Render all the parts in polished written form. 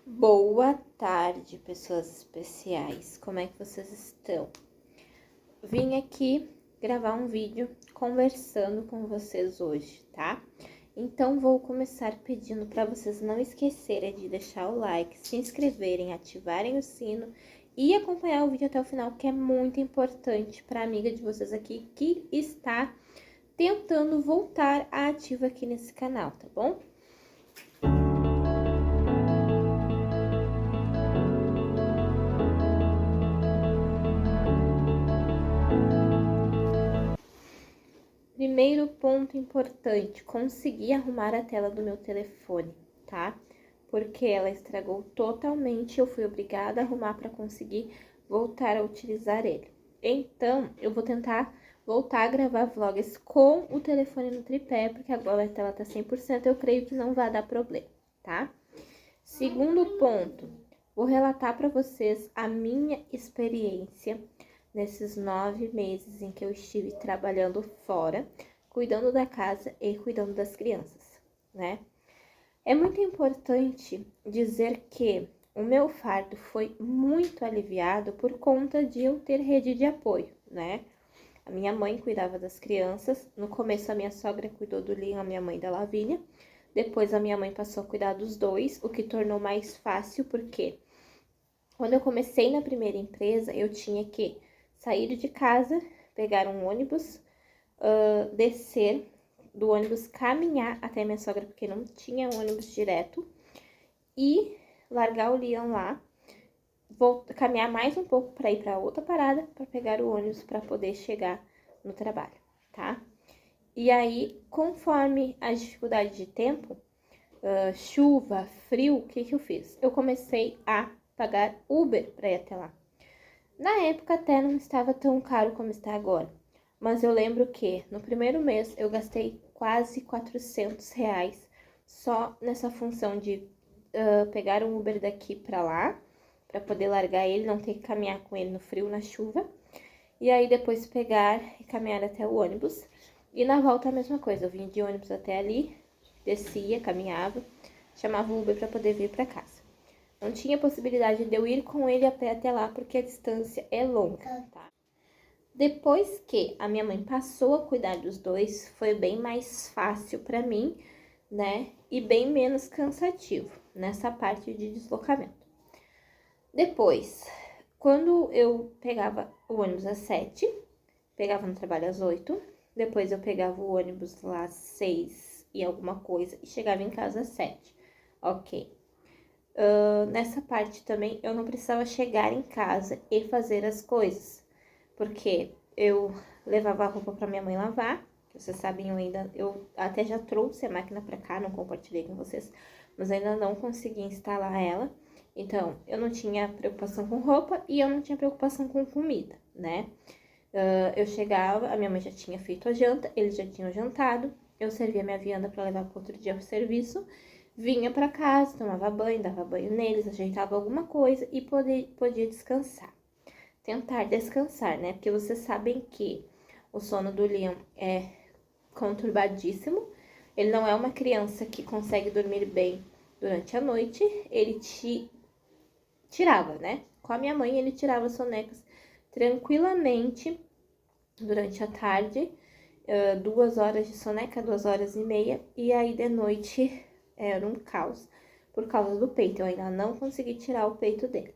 Boa tarde, pessoas especiais. Como é que vocês estão? Vim aqui gravar um vídeo conversando com vocês hoje, tá? Então, vou começar pedindo para vocês não esquecerem de deixar o like, se inscreverem, ativarem o sino e acompanhar o vídeo até o final, que é muito importante para a amiga de vocês aqui que está tentando voltar à ativa aqui nesse canal, tá bom? Primeiro ponto importante, consegui arrumar a tela do meu telefone, tá? Porque ela estragou totalmente, eu fui obrigada a arrumar para conseguir voltar a utilizar ele. Então, eu vou tentar voltar a gravar vlogs com o telefone no tripé, porque agora a tela tá 100%, eu creio que não vai dar problema, tá? Segundo ponto, vou relatar para vocês a minha experiência nesses 9 meses em que eu estive trabalhando fora, cuidando da casa e cuidando das crianças, né? É muito importante dizer que o meu fardo foi muito aliviado por conta de eu ter rede de apoio, né? A minha mãe cuidava das crianças, no começo a minha sogra cuidou do Leon, a minha mãe da Lavínia, depois a minha mãe passou a cuidar dos dois, o que tornou mais fácil, porque quando eu comecei na primeira empresa, eu tinha que sair de casa, pegar um ônibus, descer do ônibus, caminhar até minha sogra, porque não tinha ônibus direto, e largar o Leon lá, caminhar mais um pouco para ir para outra parada, para pegar o ônibus para poder chegar no trabalho, tá? E aí, conforme a dificuldade de tempo, chuva, frio, o que eu fiz? Eu comecei a pagar Uber para ir até lá. Na época até não estava tão caro como está agora, mas eu lembro que no primeiro mês eu gastei quase R$ 400 só nessa função de pegar um Uber daqui para lá, para poder largar ele, não ter que caminhar com ele no frio, na chuva, e aí depois pegar e caminhar até o ônibus. E na volta a mesma coisa, eu vinha de ônibus até ali, descia, caminhava, chamava o Uber para poder vir para casa. Não tinha possibilidade de eu ir com ele a pé até lá, porque a distância é longa, tá? Depois que a minha mãe passou a cuidar dos dois, foi bem mais fácil para mim, né? E bem menos cansativo nessa parte de deslocamento. Depois, quando eu pegava o ônibus às 7, pegava no trabalho às 8, depois eu pegava o ônibus lá às 6 e alguma coisa e chegava em casa às 7. Ok. Nessa parte também eu não precisava chegar em casa e fazer as coisas, porque eu levava a roupa para minha mãe lavar, que vocês sabem, eu até já trouxe a máquina para cá, não compartilhei com vocês, mas ainda não consegui instalar ela. Então, eu não tinha preocupação com roupa e eu não tinha preocupação com comida, né? Eu chegava, a minha mãe já tinha feito a janta, eles já tinham jantado, eu servia minha vianda para levar para outro dia ao serviço, vinha para casa, tomava banho, dava banho neles, ajeitava alguma coisa e podia descansar. Tentar descansar, né? Porque vocês sabem que o sono do Leon é conturbadíssimo, ele não é uma criança que consegue dormir bem durante a noite, ele tirava, né? Com a minha mãe, ele tirava sonecas tranquilamente durante a tarde, 2 horas de soneca, 2 horas e meia, e aí de noite era um caos por causa do peito. Eu ainda não consegui tirar o peito dele.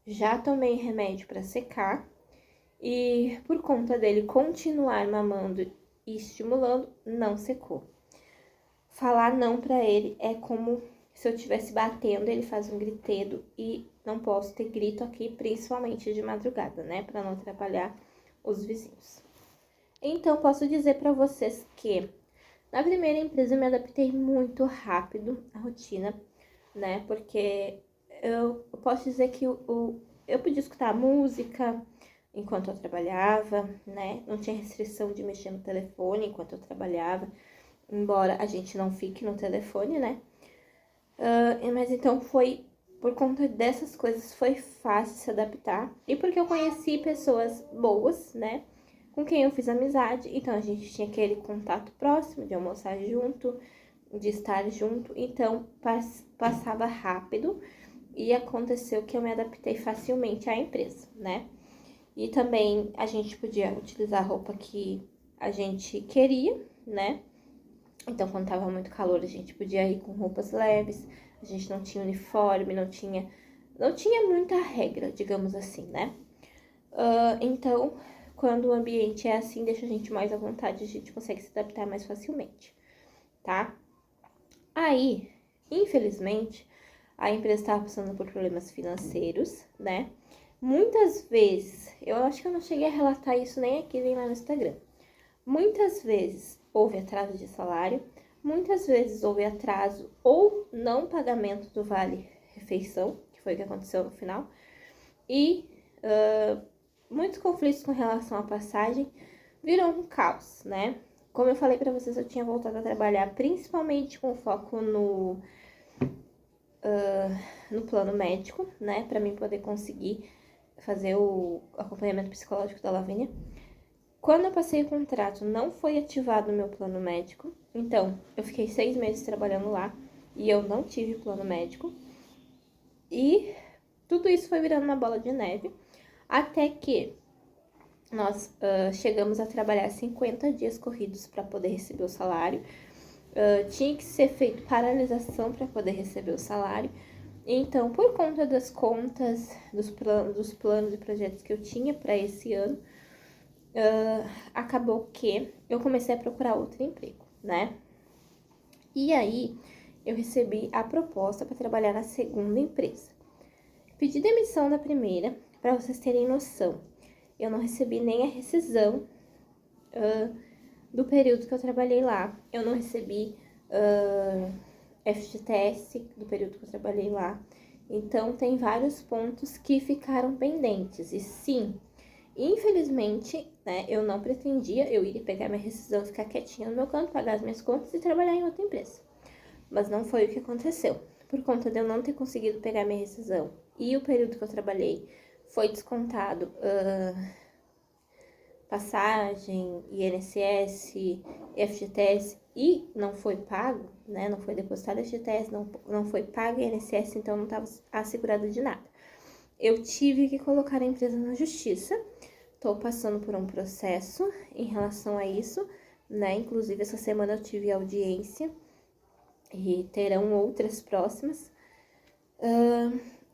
Já tomei remédio para secar e por conta dele continuar mamando e estimulando, não secou. Falar não para ele é como se eu estivesse batendo, ele faz um gritedo e não posso ter grito aqui, principalmente de madrugada, né? Para não atrapalhar os vizinhos. Então, posso dizer para vocês que na primeira empresa eu me adaptei muito rápido à rotina, né? Porque eu posso dizer que eu podia escutar música enquanto eu trabalhava, né? Não tinha restrição de mexer no telefone enquanto eu trabalhava, embora a gente não fique no telefone, né? Mas então por conta dessas coisas, foi fácil se adaptar. E porque eu conheci pessoas boas, né? Com quem eu fiz amizade. Então, a gente tinha aquele contato próximo de almoçar junto, de estar junto. Então, passava rápido. e aconteceu que eu me adaptei facilmente à empresa, né? E também a gente podia utilizar a roupa que a gente queria, né? Então, quando tava muito calor, a gente podia ir com roupas leves, a gente não tinha uniforme, não tinha muita regra, digamos assim, né? Então, quando o ambiente é assim, deixa a gente mais à vontade, a gente consegue se adaptar mais facilmente, tá? Aí, infelizmente, a empresa estava passando por problemas financeiros, né? Muitas vezes, eu acho que eu não cheguei a relatar isso nem aqui nem lá no Instagram. Muitas vezes houve atraso de salário, muitas vezes houve atraso ou não pagamento do Vale Refeição, que foi o que aconteceu no final, e muitos conflitos com relação à passagem, virou um caos, né? Como eu falei pra vocês, eu tinha voltado a trabalhar principalmente com foco no plano médico, né? Pra mim poder conseguir fazer o acompanhamento psicológico da Lavínia. Quando eu passei o contrato, não foi ativado o meu plano médico. Então, eu fiquei 6 meses trabalhando lá e eu não tive plano médico. E tudo isso foi virando uma bola de neve. Até que nós chegamos a trabalhar 50 dias corridos para poder receber o salário. Tinha que ser feito paralisação para poder receber o salário. Então, por conta das contas, dos planos e projetos que eu tinha para esse ano, acabou que eu comecei a procurar outro emprego, né? E aí, eu recebi a proposta para trabalhar na segunda empresa. Pedi demissão da primeira, para vocês terem noção. Eu não recebi nem a rescisão do período que eu trabalhei lá. Eu não recebi FGTS do período que eu trabalhei lá. Então, tem vários pontos que ficaram pendentes. E sim, infelizmente, né, eu não pretendia, eu iria pegar minha rescisão, ficar quietinha no meu canto, pagar as minhas contas e trabalhar em outra empresa. Mas não foi o que aconteceu. Por conta de eu não ter conseguido pegar minha rescisão e o período que eu trabalhei foi descontado passagem, INSS, FGTS e não foi pago, né? Não foi depositado FGTS, não foi pago INSS, então não estava assegurada de nada. Eu tive que colocar a empresa na justiça. Estou passando por um processo em relação a isso, né? Inclusive, essa semana eu tive audiência e terão outras próximas.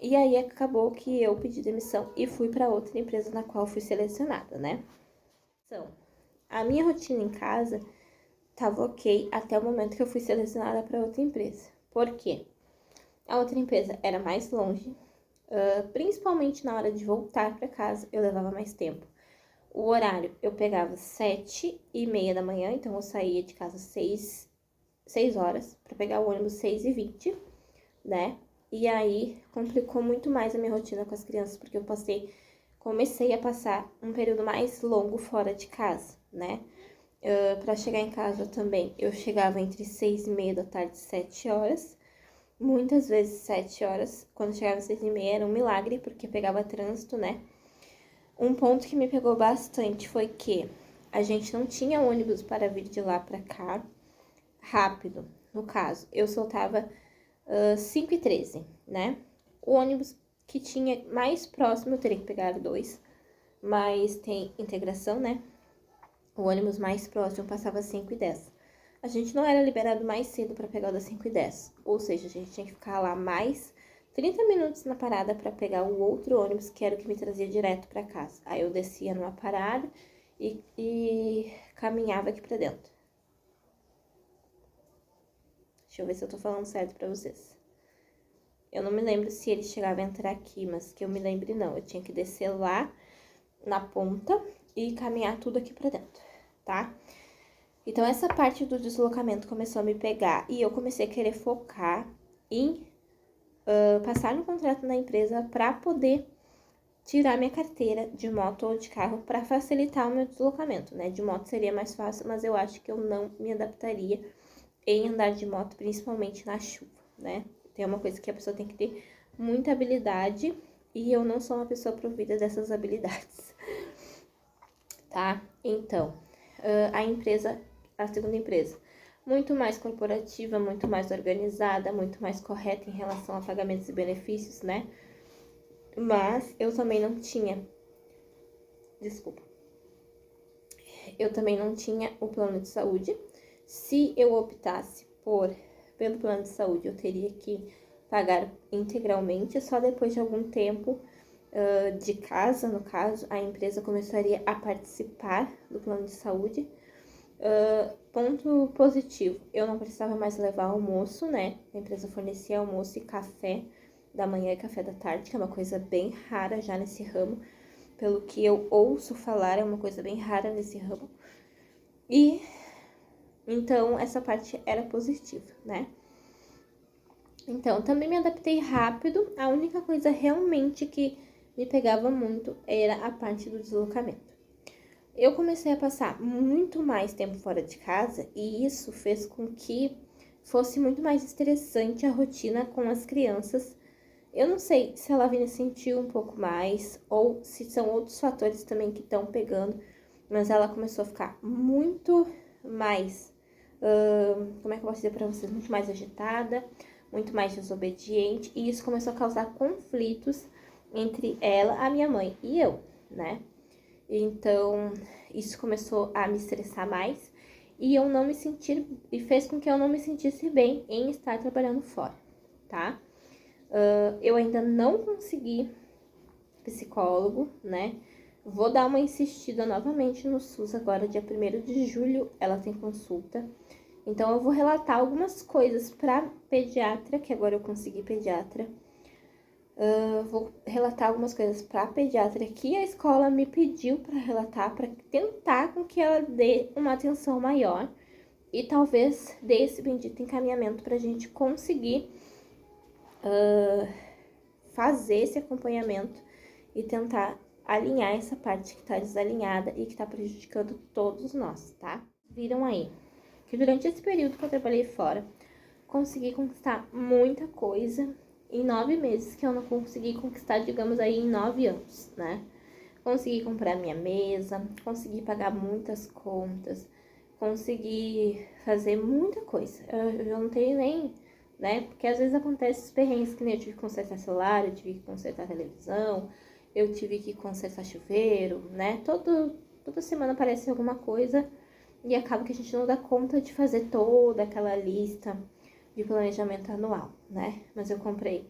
E aí acabou que eu pedi demissão e fui para outra empresa na qual fui selecionada, né? Então, a minha rotina em casa estava ok até o momento que eu fui selecionada para outra empresa. Por quê? A outra empresa era mais longe, principalmente na hora de voltar para casa, eu levava mais tempo. O horário, eu pegava 7h30 da manhã, então eu saía de casa 6 horas, para pegar o ônibus 6h20, né? E aí, complicou muito mais a minha rotina com as crianças, porque eu comecei a passar um período mais longo fora de casa, né? Para chegar em casa também, eu chegava entre 6h30 da tarde e 7 horas, muitas vezes 7 horas. Quando chegava às 6h30 era um milagre, porque pegava trânsito, né? Um ponto que me pegou bastante foi que a gente não tinha ônibus para vir de lá para cá rápido. No caso, eu soltava 5h13, né? O ônibus que tinha mais próximo, eu teria que pegar 2, mas tem integração, né? O ônibus mais próximo passava 5h10. A gente não era liberado mais cedo para pegar o das 5h10, ou seja, a gente tinha que ficar lá mais 30 minutos na parada para pegar o outro ônibus, que era o que me trazia direto para casa. Aí eu descia numa parada e caminhava aqui para dentro. Deixa eu ver se eu tô falando certo para vocês. Eu não me lembro se ele chegava a entrar aqui, mas que eu me lembre não. Eu tinha que descer lá na ponta e caminhar tudo aqui pra dentro, tá? Então, essa parte do deslocamento começou a me pegar e eu comecei a querer focar em passar no contrato na empresa pra poder tirar minha carteira de moto ou de carro pra facilitar o meu deslocamento, né? De moto seria mais fácil, mas eu acho que eu não me adaptaria em andar de moto, principalmente na chuva, né? Tem uma coisa que a pessoa tem que ter muita habilidade e eu não sou uma pessoa provida dessas habilidades, tá? Então, a segunda empresa, muito mais corporativa, muito mais organizada, muito mais correta em relação a pagamentos e benefícios, né? Mas eu também não tinha, desculpa, eu também não tinha o plano de saúde. Se eu optasse pelo plano de saúde, eu teria que pagar integralmente, só depois de algum tempo de casa, no caso, a empresa começaria a participar do plano de saúde. Ponto positivo, eu não precisava mais levar almoço, né? A empresa fornecia almoço e café da manhã e café da tarde, que é uma coisa bem rara já nesse ramo. Pelo que eu ouço falar, é uma coisa bem rara nesse ramo. E então essa parte era positiva, né? Então, também me adaptei rápido. A única coisa realmente que me pegava muito era a parte do deslocamento. Eu comecei a passar muito mais tempo fora de casa e isso fez com que fosse muito mais estressante a rotina com as crianças. Eu não sei se a Lavínia sentiu um pouco mais ou se são outros fatores também que estão pegando, mas ela começou a ficar muito mais, como é que eu posso dizer para vocês, muito mais agitada, muito mais desobediente, e isso começou a causar conflitos entre ela, a minha mãe e eu, né? Então, isso começou a me estressar mais e eu não me sentir, e fez com que eu não me sentisse bem em estar trabalhando fora, tá? Eu ainda não consegui psicólogo, né? Vou dar uma insistida novamente no SUS agora, dia 1º de julho, ela tem consulta. Então, eu vou relatar algumas coisas para pediatra, que agora eu consegui pediatra. Vou relatar algumas coisas para pediatra que a escola me pediu para relatar, para tentar com que ela dê uma atenção maior e talvez dê esse bendito encaminhamento para a gente conseguir fazer esse acompanhamento e tentar alinhar essa parte que está desalinhada e que está prejudicando todos nós, tá? Viram aí que durante esse período que eu trabalhei fora, consegui conquistar muita coisa em 9 meses, que eu não consegui conquistar, digamos aí, em 9 anos, né? Consegui comprar minha mesa, consegui pagar muitas contas, consegui fazer muita coisa. Eu não tenho nem, né? Porque às vezes acontece os perrengues, que nem eu tive que consertar celular, eu tive que consertar televisão, eu tive que consertar chuveiro, né? Toda semana aparece alguma coisa e acaba que a gente não dá conta de fazer toda aquela lista de planejamento anual, né? Mas eu comprei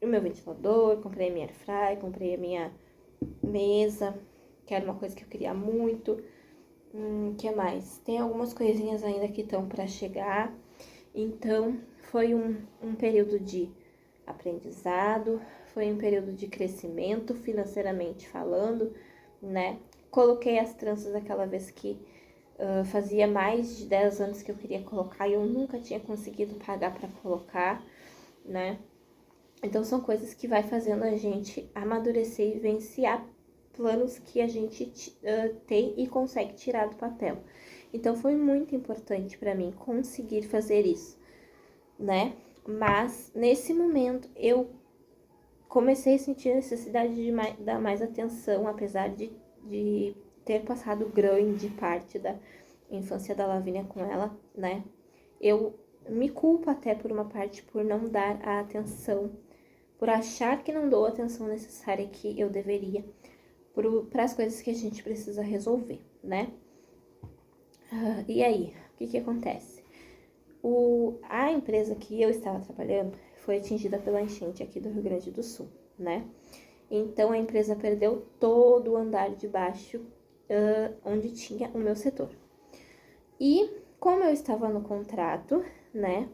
o meu ventilador, comprei a minha airfryer, comprei a minha mesa, que era uma coisa que eu queria muito. Que mais? Tem algumas coisinhas ainda que estão para chegar. Então, foi um período de aprendizado, foi um período de crescimento financeiramente falando, né? Coloquei as tranças aquela vez que fazia mais de 10 anos que eu queria colocar e eu nunca tinha conseguido pagar para colocar, né? Então, são coisas que vai fazendo a gente amadurecer e vivenciar planos que a gente tem e consegue tirar do papel. Então, foi muito importante para mim conseguir fazer isso, né? Mas, nesse momento, eu comecei a sentir a necessidade de dar mais atenção, apesar de ter passado grande parte da infância da Lavínia com ela, né? Eu me culpo até por uma parte por não dar a atenção, por achar que não dou a atenção necessária que eu deveria para as coisas que a gente precisa resolver, né? E aí, o que acontece? A empresa que eu estava trabalhando foi atingida pela enchente aqui do Rio Grande do Sul, né? Então, a empresa perdeu todo o andar de baixo onde tinha o meu setor. E, como eu estava no contrato, né,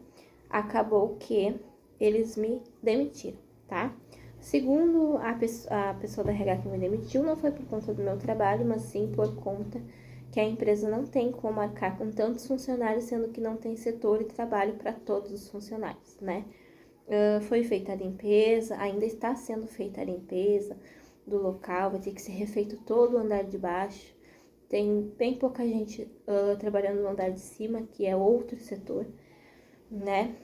acabou que eles me demitiram, tá? Segundo a pessoa da RH que me demitiu, não foi por conta do meu trabalho, mas sim por conta que a empresa não tem como arcar com tantos funcionários, sendo que não tem setor e trabalho para todos os funcionários, né? Foi feita a limpeza, ainda está sendo feita a limpeza do local, vai ter que ser refeito todo o andar de baixo. Tem bem pouca gente trabalhando no andar de cima, que é outro setor, né?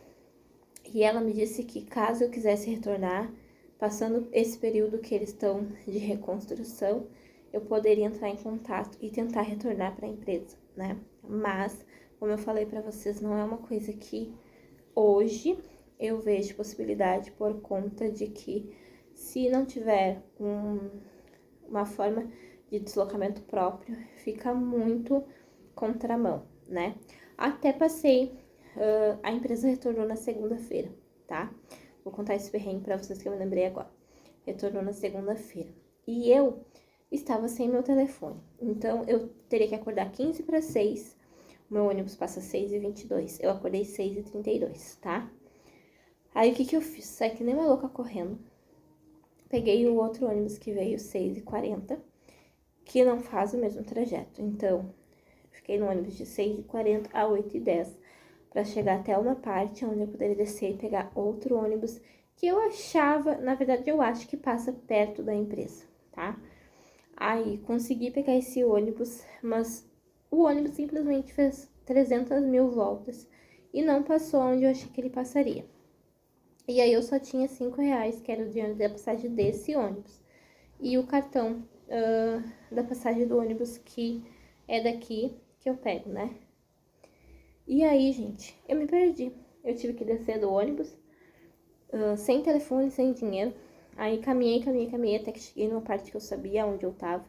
E ela me disse que caso eu quisesse retornar, passando esse período que eles estão de reconstrução, eu poderia entrar em contato e tentar retornar para a empresa, né? Mas Como eu falei pra vocês, não é uma coisa que hoje eu vejo possibilidade por conta de que se não tiver uma forma de deslocamento próprio, fica muito contramão, né? Até passei, a empresa retornou na segunda-feira, tá? Vou contar esse perrengue pra vocês que eu me lembrei agora. Retornou na segunda-feira. E eu estava sem meu telefone. Então, eu teria que acordar 15 para 6. O meu ônibus passa 6h22. Eu acordei 6h32, tá? Aí, o que eu fiz? Saí que nem uma louca correndo. Peguei o outro ônibus que veio 6h40, que não faz o mesmo trajeto. Então, fiquei no ônibus de 6h40 a 8h10 para chegar até uma parte onde eu poderia descer e pegar outro ônibus que eu achava, na verdade, eu acho que passa perto da empresa, tá? Aí, consegui pegar esse ônibus, mas o ônibus simplesmente fez 300 mil voltas e não passou onde eu achei que ele passaria. E aí, eu só tinha R$5, que era o dinheiro da passagem desse ônibus. E o cartão da passagem do ônibus que é daqui que eu pego, né? E aí, gente, eu me perdi. Eu tive que descer do ônibus, sem telefone, sem dinheiro. Aí caminhei até que cheguei numa parte que eu sabia onde eu tava.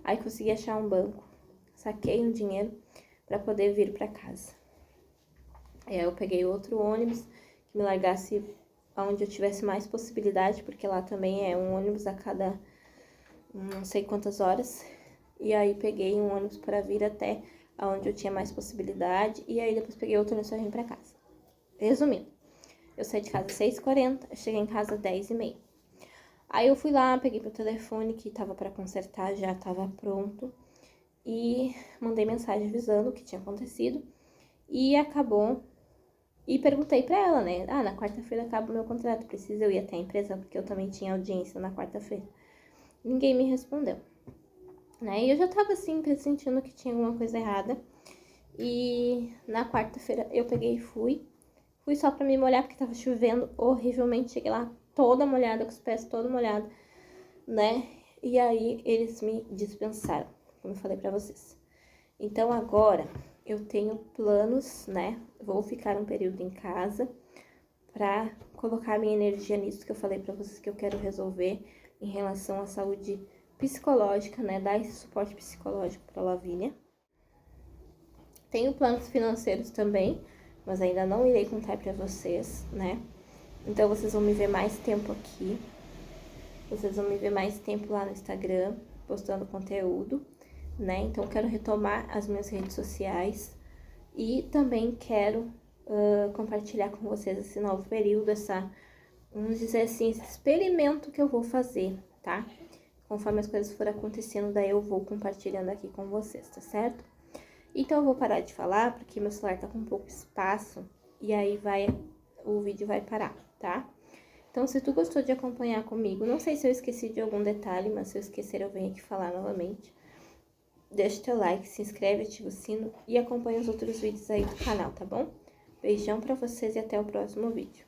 Aí consegui achar um banco, saquei um dinheiro para poder vir para casa. Aí eu peguei outro ônibus que me largasse onde eu tivesse mais possibilidade, porque lá também é um ônibus a cada não sei quantas horas. E aí peguei um ônibus para vir até onde eu tinha mais possibilidade. E aí depois peguei outro ônibus para vir para casa. Resumindo, eu saí de casa às 6h40, eu cheguei em casa às 10h30. Aí eu fui lá, peguei meu telefone que tava para consertar, já tava pronto. E mandei mensagem avisando o que tinha acontecido. E acabou. E perguntei pra ela, né? Ah, na quarta-feira acaba o meu contrato, precisa eu ir até a empresa, porque eu também tinha audiência na quarta-feira. Ninguém me respondeu, né? E eu já tava assim, sentindo que tinha alguma coisa errada. E na quarta-feira eu peguei e fui. Fui só pra me molhar, porque tava chovendo horrivelmente. Cheguei lá toda molhada, com os pés todos molhados, né? E aí eles me dispensaram, como eu falei pra vocês. Então agora eu tenho planos, né? Vou ficar um período em casa pra colocar minha energia nisso que eu falei pra vocês que eu quero resolver em relação à saúde psicológica, né? Dar esse suporte psicológico pra Lavínia. Tenho planos financeiros também, mas ainda não irei contar pra vocês, né? Então, vocês vão me ver mais tempo aqui. Vocês vão me ver mais tempo lá no Instagram, postando conteúdo, né? Então, quero retomar as minhas redes sociais. E também quero compartilhar com vocês esse novo período, vamos dizer assim, esse experimento que eu vou fazer, tá? Conforme as coisas forem acontecendo, daí eu vou compartilhando aqui com vocês, tá certo? Então, eu vou parar de falar, porque meu celular tá com pouco espaço, e aí o vídeo vai parar, tá? Então, se tu gostou de acompanhar comigo, não sei se eu esqueci de algum detalhe, mas se eu esquecer, eu venho aqui falar novamente. Deixa teu like, se inscreve, ativa o sino e acompanha os outros vídeos aí do canal, tá bom? Beijão pra vocês e até o próximo vídeo.